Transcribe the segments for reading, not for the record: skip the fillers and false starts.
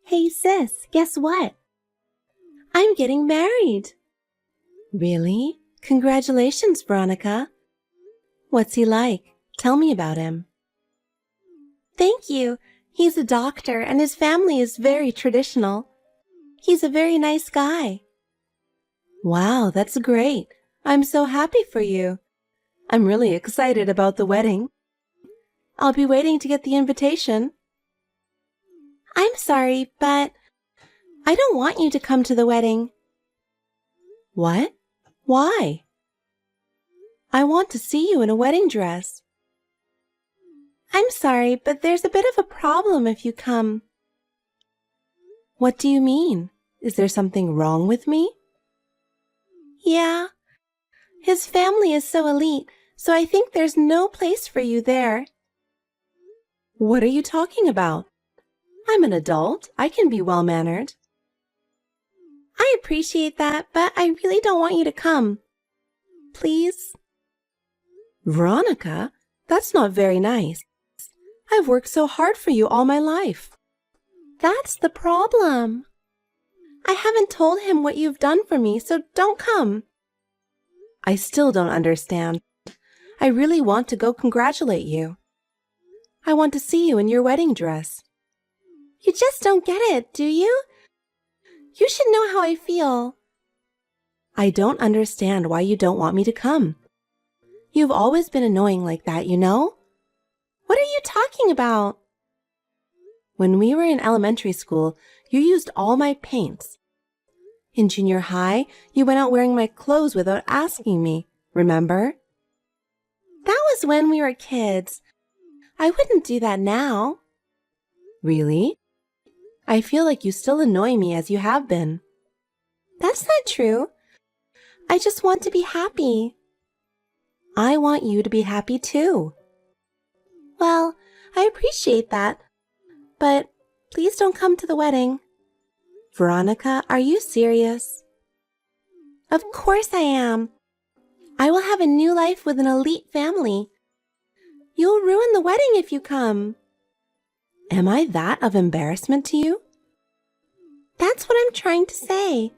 Hey sis, guess what? I'm getting married. Really? Congratulations, Veronica. What's he like? Tell me about him. Thank you. He's a doctor and his family is very traditional. He's a very nice guy. Wow, that's great. I'm so happy for you. I'm really excited about the wedding. I'll be waiting to get the invitation. I'm sorry, but I don't want you to come to the wedding. What? Why? I want to see you in a wedding dress. I'm sorry, but there's a bit of a problem if you come. What do you mean? Is there something wrong with me? Yeah. His family is so elite, so I think there's no place for you there. What are you talking about? I'm an adult. I can be well-mannered. I appreciate that, but I really don't want you to come. Please? Veronica, that's not very nice. I've worked so hard for you all my life. That's the problem. I haven't told him what you've done for me, so don't come. I still don't understand. I really want to go congratulate you. I want to see you in your wedding dress. You just don't get it, do you? You should know how I feel. I don't understand why you don't want me to come. You've always been annoying like that, you know? What are you talking about? When we were in elementary school, you used all my paints. In junior high, you went out wearing my clothes without asking me, remember? That was when we were kids. I wouldn't do that now. Really? I feel like you still annoy me as you have been. That's not true. I just want to be happy. I want you to be happy too. Well, I appreciate that, but please don't come to the wedding. Veronica, are you serious? Of course I am. I will have a new life with an elite family. You'll ruin the wedding if you come. Am I that of embarrassment to you? That's what I'm trying to say.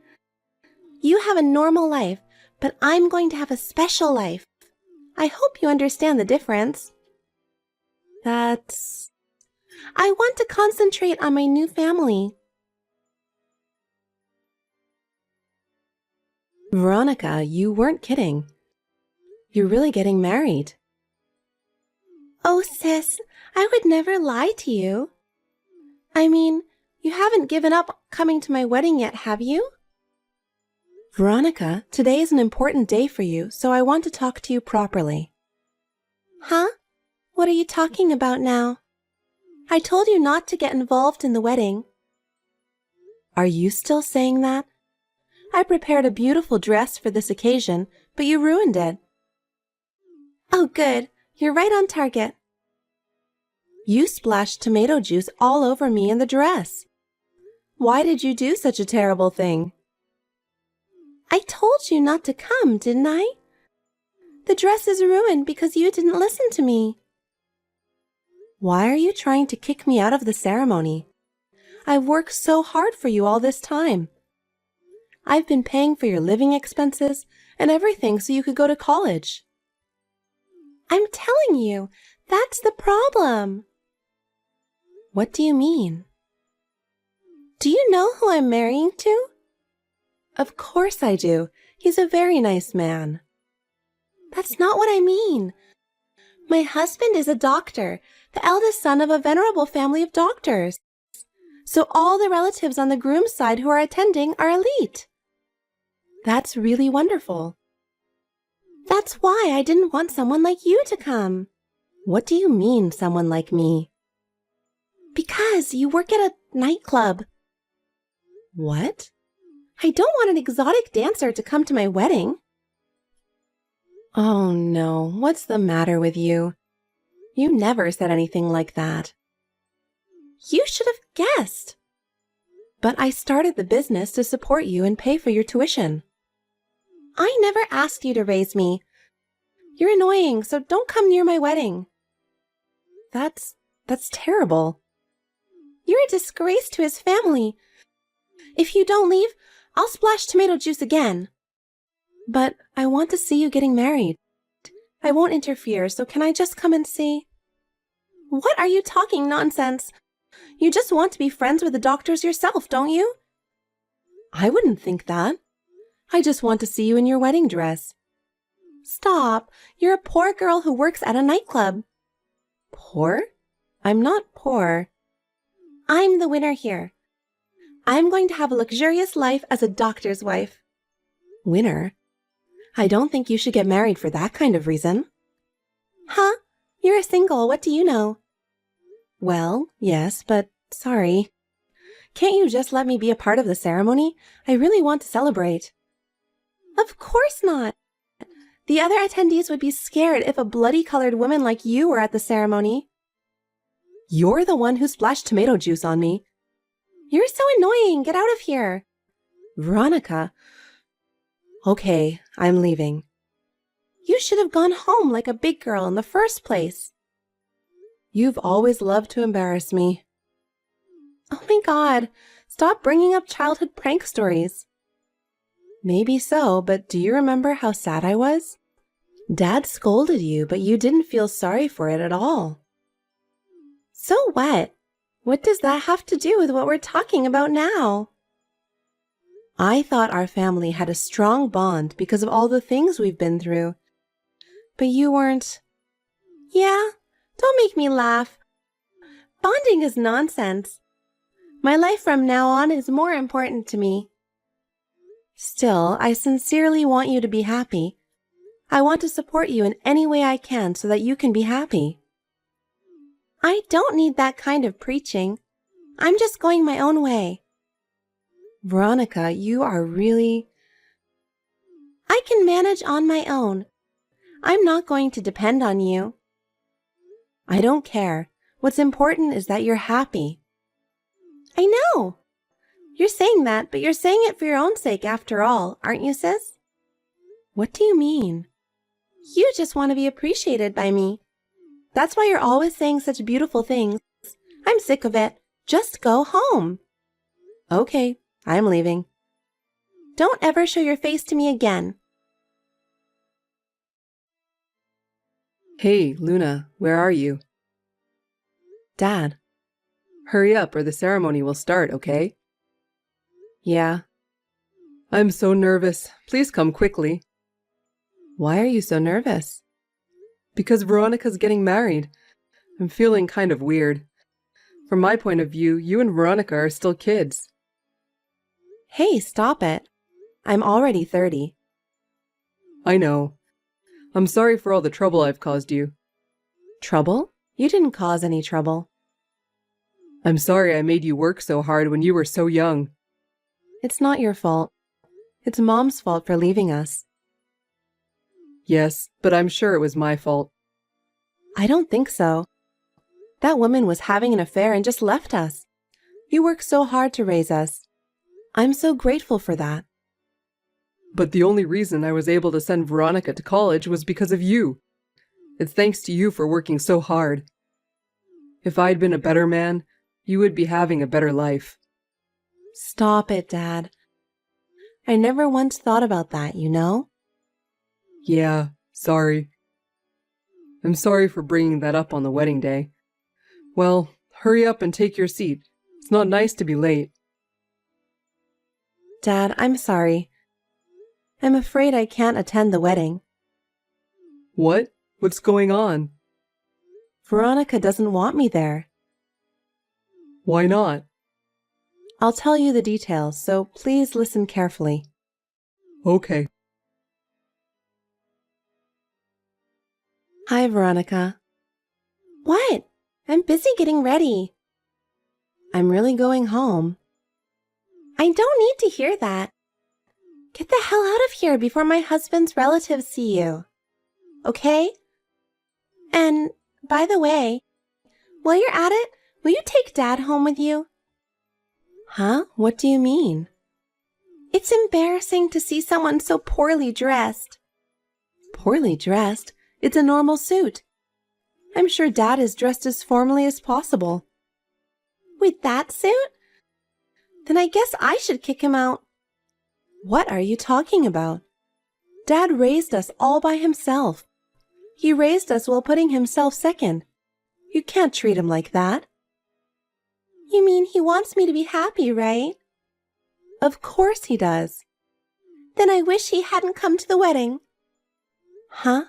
You have a normal life, but I'm going to have a special life. I hope you understand the difference. I want to concentrate on my new family. Veronica, you weren't kidding. You're really getting married. Oh, sis, I would never lie to you. I mean, you haven't given up coming to my wedding yet, have you? Veronica, today is an important day for you, so I want to talk to you properly. Huh? What are you talking about now? I told you not to get involved in the wedding. Are you still saying that? I prepared a beautiful dress for this occasion, but you ruined it. Oh, good. You're right on target. You splashed tomato juice all over me in the dress. Why did you do such a terrible thing? I told you not to come, didn't I? The dress is ruined because you didn't listen to me. Why are you trying to kick me out of the ceremony? I've worked so hard for you all this time. I've been paying for your living expenses and everything so you could go to college. I'm telling you, that's the problem. What do you mean? Do you know who I'm marrying to? Of course I do. He's a very nice man. That's not what I mean. My husband is a doctor, the eldest son of a venerable family of doctors. So all the relatives on the groom's side who are attending are elite. That's really wonderful. That's why I didn't want someone like you to come. What do you mean, someone like me? Because you work at a nightclub. What? I don't want an exotic dancer to come to my wedding. Oh no, what's the matter with you? You never said anything like that. You should have guessed. But I started the business to support you and pay for your tuition. I never asked you to raise me. You're annoying, so don't come near my wedding. That's terrible. You're a disgrace to his family. If you don't leave, I'll splash tomato juice again. But I want to see you getting married. I won't interfere, so can I just come and see? What are you talking nonsense? You just want to be friends with the doctors yourself, don't you? I wouldn't think that. I just want to see you in your wedding dress. Stop. You're a poor girl who works at a nightclub. Poor? I'm not poor. I'm the winner here. I'm going to have a luxurious life as a doctor's wife. Winner? I don't think you should get married for that kind of reason. Huh? You're a single, what do you know? Well, yes, but sorry. Can't you just let me be a part of the ceremony? I really want to celebrate. Of course not. The other attendees would be scared if a bloody-colored woman like you were at the ceremony. You're the one who splashed tomato juice on me. You're so annoying. Get out of here. Veronica. Okay, I'm leaving. You should have gone home like a big girl in the first place. You've always loved to embarrass me. Oh my God, stop bringing up childhood prank stories. Maybe so, but do you remember how sad I was? Dad scolded you, but you didn't feel sorry for it at all. So what? What does that have to do with what we're talking about now? I thought our family had a strong bond because of all the things we've been through. But you weren't. Yeah, don't make me laugh. Bonding is nonsense. My life from now on is more important to me. Still, I sincerely want you to be happy. I want to support you in any way I can so that you can be happy. I don't need that kind of preaching. I'm just going my own way. Veronica, you are really... I can manage on my own. I'm not going to depend on you. I don't care. What's important is that you're happy. I know. You're saying that, but you're saying it for your own sake after all, aren't you, sis? What do you mean? You just want to be appreciated by me. That's why you're always saying such beautiful things. I'm sick of it. Just go home. Okay, I'm leaving. Don't ever show your face to me again. Hey, Luna, where are you? Dad. Hurry up or the ceremony will start, okay? Yeah. I'm so nervous. Please come quickly. Why are you so nervous? Because Veronica's getting married. I'm feeling kind of weird. From my point of view, you and Veronica are still kids. Hey, stop it. I'm already 30. I know. I'm sorry for all the trouble I've caused you. Trouble? You didn't cause any trouble. I'm sorry I made you work so hard when you were so young. It's not your fault. It's Mom's fault for leaving us. Yes, but I'm sure it was my fault. I don't think so. That woman was having an affair and just left us. You worked so hard to raise us. I'm so grateful for that. But the only reason I was able to send Veronica to college was because of you. It's thanks to you for working so hard. If I'd been a better man, you would be having a better life. Stop it, Dad. I never once thought about that, you know? Yeah, sorry. I'm sorry for bringing that up on the wedding day. Well, hurry up and take your seat. It's not nice to be late. Dad, I'm sorry. I'm afraid I can't attend the wedding. What? What's going on? Veronica doesn't want me there. Why not? I'll tell you the details, so please listen carefully. Okay. Hi, Veronica. What? I'm busy getting ready. I'm really going home. I don't need to hear that. Get the hell out of here before my husband's relatives see you. Okay? And, by the way, while you're at it, will you take Dad home with you? Huh? What do you mean? It's embarrassing to see someone so poorly dressed. Poorly dressed? It's a normal suit. I'm sure Dad is dressed as formally as possible. With that suit? Then I guess I should kick him out. What are you talking about? Dad raised us all by himself. He raised us while putting himself second. You can't treat him like that. You mean he wants me to be happy, right? Of course he does. Then I wish he hadn't come to the wedding. Huh?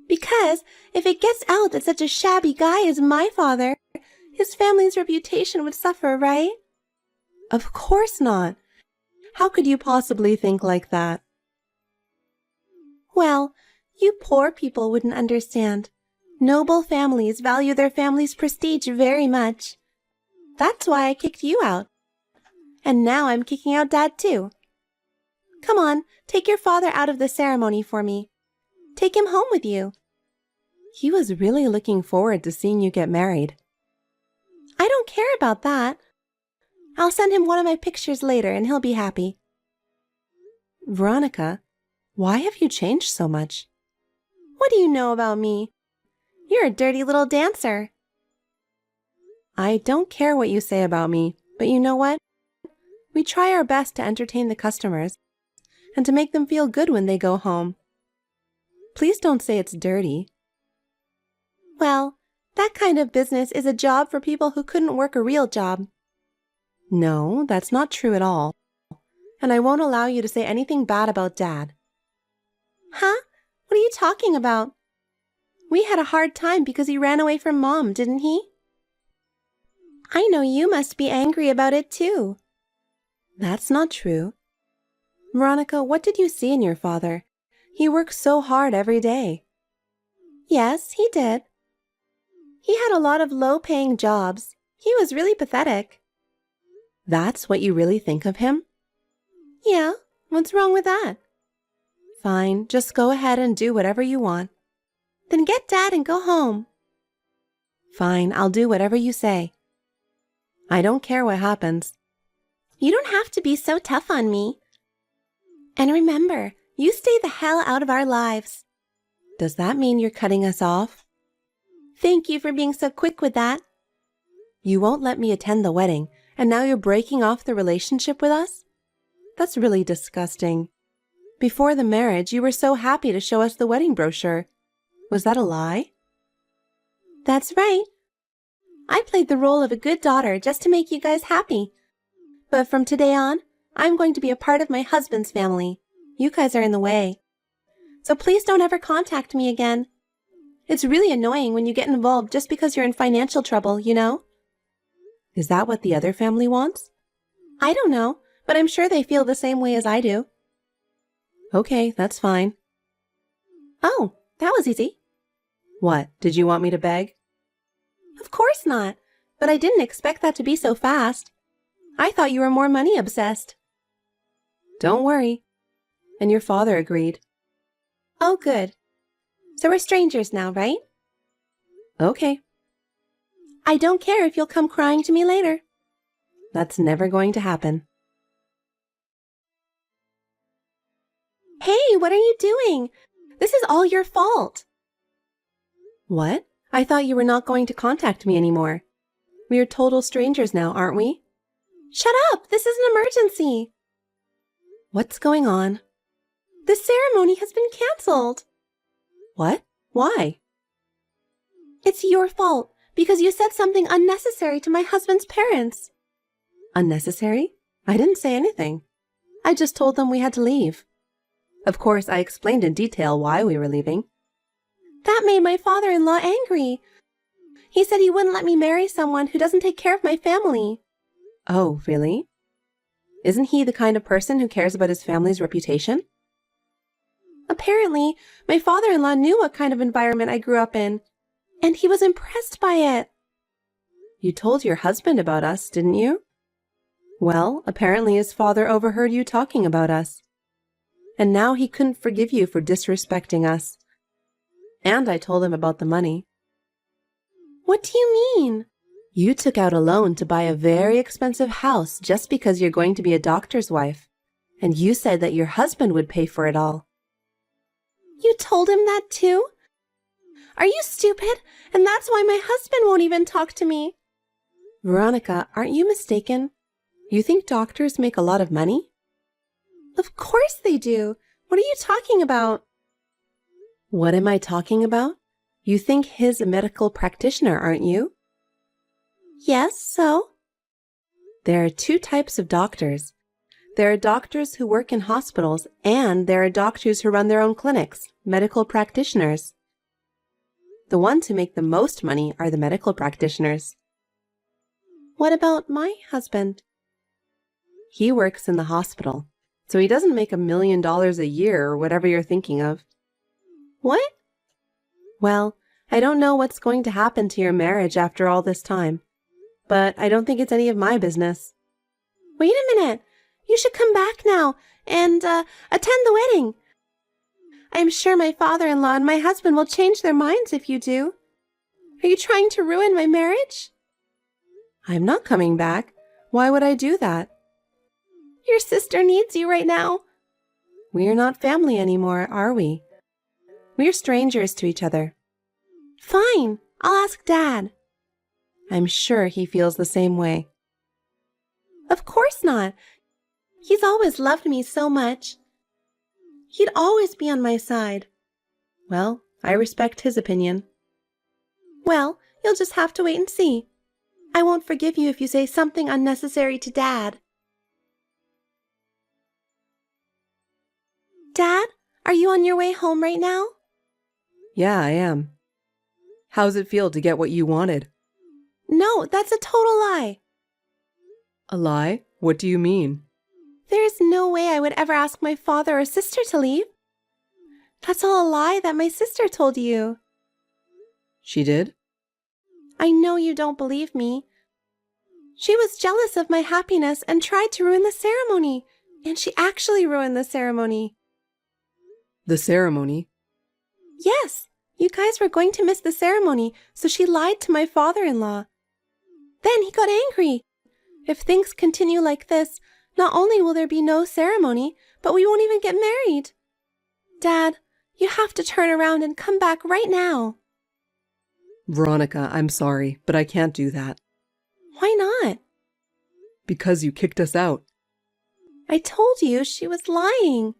Because if it gets out that such a shabby guy is my father, his family's reputation would suffer, right? Of course not. How could you possibly think like that? Well, you poor people wouldn't understand. Noble families value their family's prestige very much. That's why I kicked you out. And now I'm kicking out Dad too. Come on, take your father out of the ceremony for me. Take him home with you. He was really looking forward to seeing you get married. I don't care about that. I'll send him one of my pictures later and he'll be happy. Veronica, why have you changed so much? What do you know about me? You're a dirty little dancer. I don't care what you say about me, but you know what? We try our best to entertain the customers and to make them feel good when they go home. Please don't say it's dirty. Well, that kind of business is a job for people who couldn't work a real job. No, that's not true at all. And I won't allow you to say anything bad about Dad. Huh? What are you talking about? We had a hard time because he ran away from Mom, didn't he? I know you must be angry about it too. That's not true. Veronica, what did you see in your father? He works so hard every day. Yes, he did. He had a lot of low-paying jobs. He was really pathetic. That's what you really think of him? Yeah, what's wrong with that? Fine, just go ahead and do whatever you want. Then get Dad and go home. Fine, I'll do whatever you say. I don't care what happens. You don't have to be so tough on me. And remember, you stay the hell out of our lives. Does that mean you're cutting us off? Thank you for being so quick with that. You won't let me attend the wedding, and now you're breaking off the relationship with us? That's really disgusting. Before the marriage, you were so happy to show us the wedding brochure. Was that a lie? That's right. I played the role of a good daughter just to make you guys happy. But from today on, I'm going to be a part of my husband's family. You guys are in the way. So please don't ever contact me again. It's really annoying when you get involved just because you're in financial trouble, you know? Is that what the other family wants? I don't know, but I'm sure they feel the same way as I do. Okay, that's fine. Oh, that was easy. What, did you want me to beg? Of course not, but I didn't expect that to be so fast. I thought you were more money obsessed. Don't worry. And your father agreed. Oh, good. So we're strangers now, right? Okay. I don't care if you'll come crying to me later. That's never going to happen. Hey, what are you doing? This is all your fault. What? I thought you were not going to contact me anymore. We are total strangers now, aren't we? Shut up! This is an emergency! What's going on? The ceremony has been cancelled. What? Why? It's your fault, because you said something unnecessary to my husband's parents. Unnecessary? I didn't say anything. I just told them we had to leave. Of course, I explained in detail why we were leaving. That made my father-in-law angry. He said he wouldn't let me marry someone who doesn't take care of my family. Oh, really? Isn't he the kind of person who cares about his family's reputation? Apparently, my father-in-law knew what kind of environment I grew up in, and he was impressed by it. You told your husband about us, didn't you? Well, apparently his father overheard you talking about us. And now he couldn't forgive you for disrespecting us. And I told him about the money. What do you mean? You took out a loan to buy a very expensive house just because you're going to be a doctor's wife. And you said that your husband would pay for it all. You told him that too? Are you stupid? And that's why my husband won't even talk to me. Veronica, aren't you mistaken? You think doctors make a lot of money? Of course they do. What are you talking about? What am I talking about? You think he's a medical practitioner, aren't you? Yes, so? There are two types of doctors. There are doctors who work in hospitals, and there are doctors who run their own clinics, medical practitioners. The ones who make the most money are the medical practitioners. What about my husband? He works in the hospital, so he doesn't make $1 million a year or whatever you're thinking of. What? Well, I don't know what's going to happen to your marriage after all this time, but I don't think it's any of my business. Wait a minute. You should come back now and attend the wedding. I'm sure my father-in-law and my husband will change their minds if you do. Are you trying to ruin my marriage? I'm not coming back. Why would I do that? Your sister needs you right now. We are not family anymore, are we? We are strangers to each other. Fine, I'll ask Dad. I'm sure he feels the same way. Of course not. He's always loved me so much. He'd always be on my side. Well, I respect his opinion. Well, you'll just have to wait and see. I won't forgive you if you say something unnecessary to Dad. Dad, are you on your way home right now? Yeah, I am. How's it feel to get what you wanted? No, that's a total lie. A lie? What do you mean? There is no way I would ever ask my father or sister to leave. That's all a lie that my sister told you. She did? I know you don't believe me. She was jealous of my happiness and tried to ruin the ceremony, and she actually ruined the ceremony. The ceremony? Yes, you guys were going to miss the ceremony, so she lied to my father-in-law. Then he got angry. If things continue like this, not only will there be no ceremony, but we won't even get married. Dad, you have to turn around and come back right now. Veronica, I'm sorry, but I can't do that. Why not? Because you kicked us out. I told you she was lying.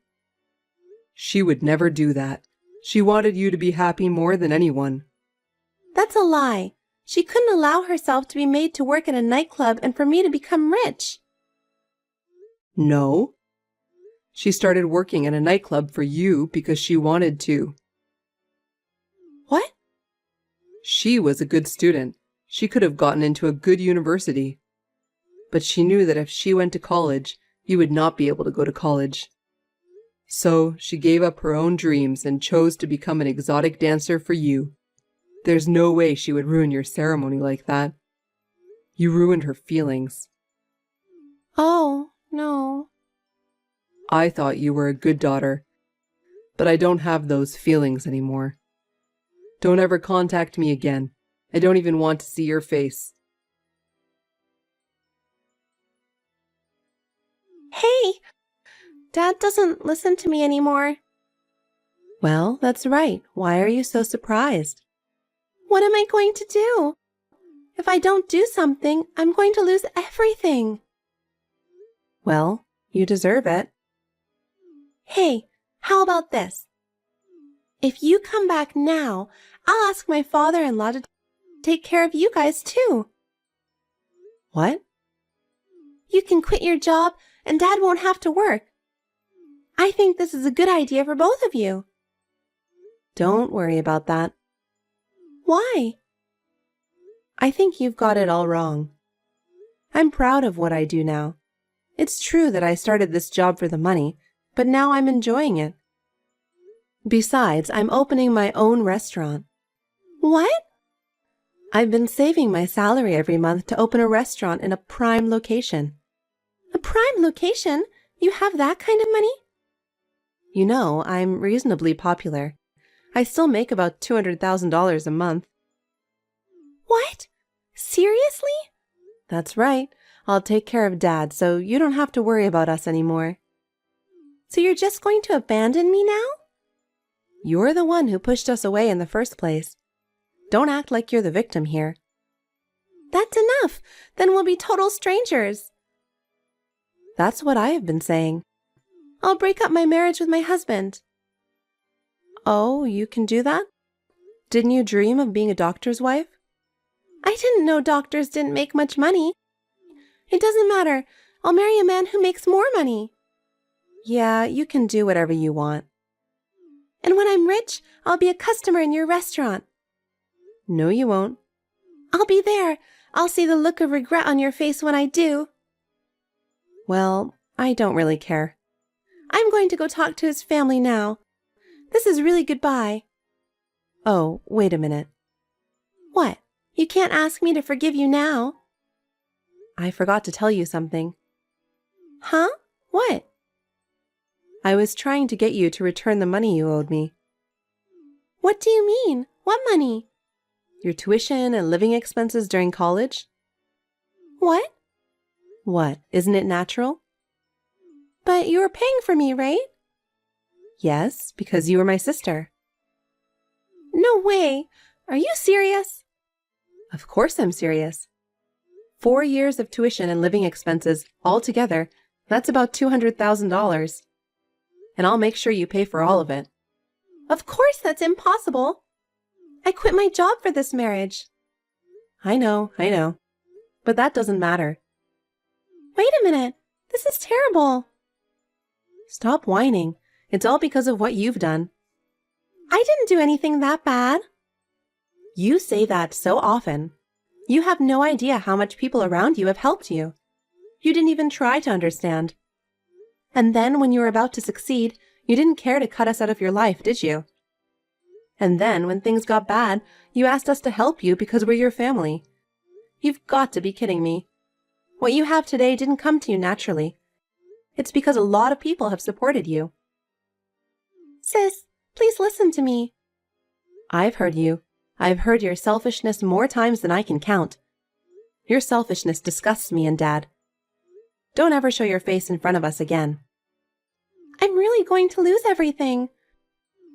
She would never do that. She wanted you to be happy more than anyone. That's a lie. She couldn't allow herself to be made to work at a nightclub and for me to become rich. No. She started working at a nightclub for you because she wanted to. What? She was a good student. She could have gotten into a good university. But she knew that if she went to college, you would not be able to go to college. So she gave up her own dreams and chose to become an exotic dancer for you. There's no way she would ruin your ceremony like that. You ruined her feelings. Oh, no. I thought you were a good daughter, but I don't have those feelings anymore. Don't ever contact me again. I don't even want to see your face. Hey! Dad doesn't listen to me anymore. Well, that's right. Why are you so surprised? What am I going to do? If I don't do something, I'm going to lose everything. Well, you deserve it. Hey, how about this? If you come back now, I'll ask my father-in-law to take care of you guys too. What? You can quit your job and Dad won't have to work. I think this is a good idea for both of you. Don't worry about that. Why? I think you've got it all wrong. I'm proud of what I do now. It's true that I started this job for the money, but now I'm enjoying it. Besides, I'm opening my own restaurant. What? I've been saving my salary every month to open a restaurant in a prime location. A prime location? You have that kind of money? You know, I'm reasonably popular. I still make about $200,000 a month. What? Seriously? That's right. I'll take care of Dad, so you don't have to worry about us anymore. So you're just going to abandon me now? You're the one who pushed us away in the first place. Don't act like you're the victim here. That's enough. Then we'll be total strangers. That's what I have been saying. I'll break up my marriage with my husband. Oh, you can do that? Didn't you dream of being a doctor's wife? I didn't know doctors didn't make much money. It doesn't matter. I'll marry a man who makes more money. Yeah, you can do whatever you want. And when I'm rich, I'll be a customer in your restaurant. No, you won't. I'll be there. I'll see the look of regret on your face when I do. Well, I don't really care. I'm going to go talk to his family now. This is really goodbye. Oh, wait a minute. What? You can't ask me to forgive you now. I forgot to tell you something. Huh? What? I was trying to get you to return the money you owed me. What do you mean? What money? Your tuition and living expenses during college? What? What, isn't it natural? But you were paying for me, right? Yes, because you were my sister. No way! Are you serious? Of course I'm serious. 4 years of tuition and living expenses all together, that's about $200,000. And I'll make sure you pay for all of it. Of course that's impossible. I quit my job for this marriage. I know. But that doesn't matter. Wait a minute. This is terrible. Stop whining. It's all because of what you've done. I didn't do anything that bad. You say that so often. You have no idea how much people around you have helped you. You didn't even try to understand. And then when you were about to succeed, you didn't care to cut us out of your life, did you? And then when things got bad, you asked us to help you because we're your family. You've got to be kidding me. What you have today didn't come to you naturally. It's because a lot of people have supported you. Sis, please listen to me. I've heard you. I've heard your selfishness more times than I can count. Your selfishness disgusts me and Dad. Don't ever show your face in front of us again. I'm really going to lose everything.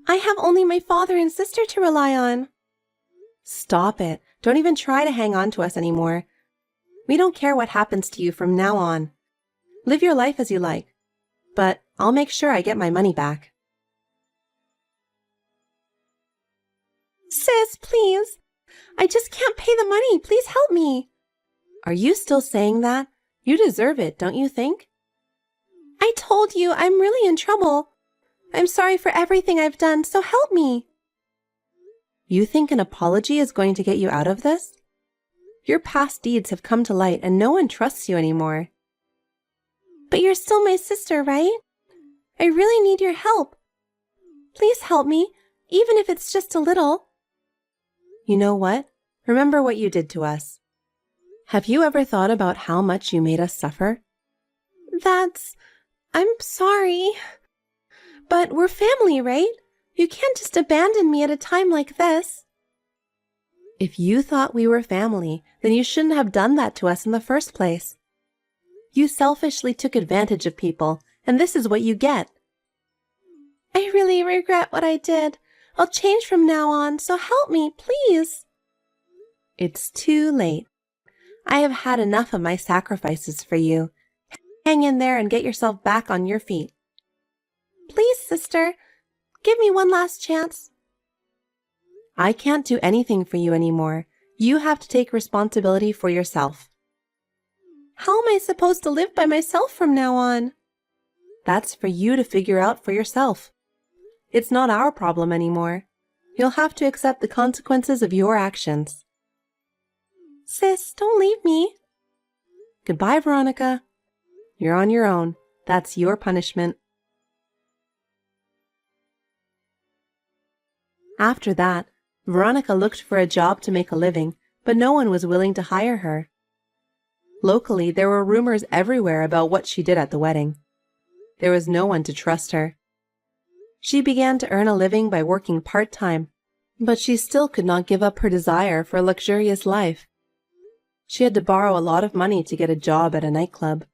I have only my father and sister to rely on. Stop it. Don't even try to hang on to us anymore. We don't care what happens to you from now on. Live your life as you like. But I'll make sure I get my money back. Sis, please. I just can't pay the money. Please help me. Are you still saying that? You deserve it, don't you think? I told you I'm really in trouble. I'm sorry for everything I've done, so help me. You think an apology is going to get you out of this? Your past deeds have come to light and no one trusts you anymore. But you're still my sister, right? I really need your help. Please help me, even if it's just a little. You know what? Remember what you did to us. Have you ever thought about how much you made us suffer? I'm sorry. But we're family, right? You can't just abandon me at a time like this. If you thought we were family, then you shouldn't have done that to us in the first place. You selfishly took advantage of people, and this is what you get. I really regret what I did. I'll change from now on, so help me, please. It's too late. I have had enough of my sacrifices for you. Hang in there and get yourself back on your feet. Please, sister, give me one last chance. I can't do anything for you anymore. You have to take responsibility for yourself. How am I supposed to live by myself from now on? That's for you to figure out for yourself. It's not our problem anymore. You'll have to accept the consequences of your actions. Sis, don't leave me. Goodbye, Veronica. You're on your own. That's your punishment. After that, Veronica looked for a job to make a living, but no one was willing to hire her. Locally, there were rumors everywhere about what she did at the wedding. There was no one to trust her. She began to earn a living by working part-time, but she still could not give up her desire for a luxurious life. She had to borrow a lot of money to get a job at a nightclub.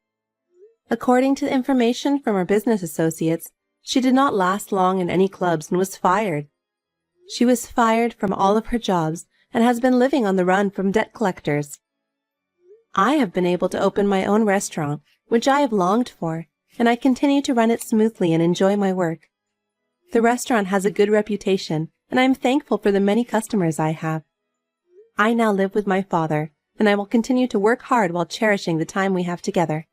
According to information from her business associates, she did not last long in any clubs and was fired. She was fired from all of her jobs and has been living on the run from debt collectors. I have been able to open my own restaurant, which I have longed for, and I continue to run it smoothly and enjoy my work. The restaurant has a good reputation, and I am thankful for the many customers I have. I now live with my father, and I will continue to work hard while cherishing the time we have together.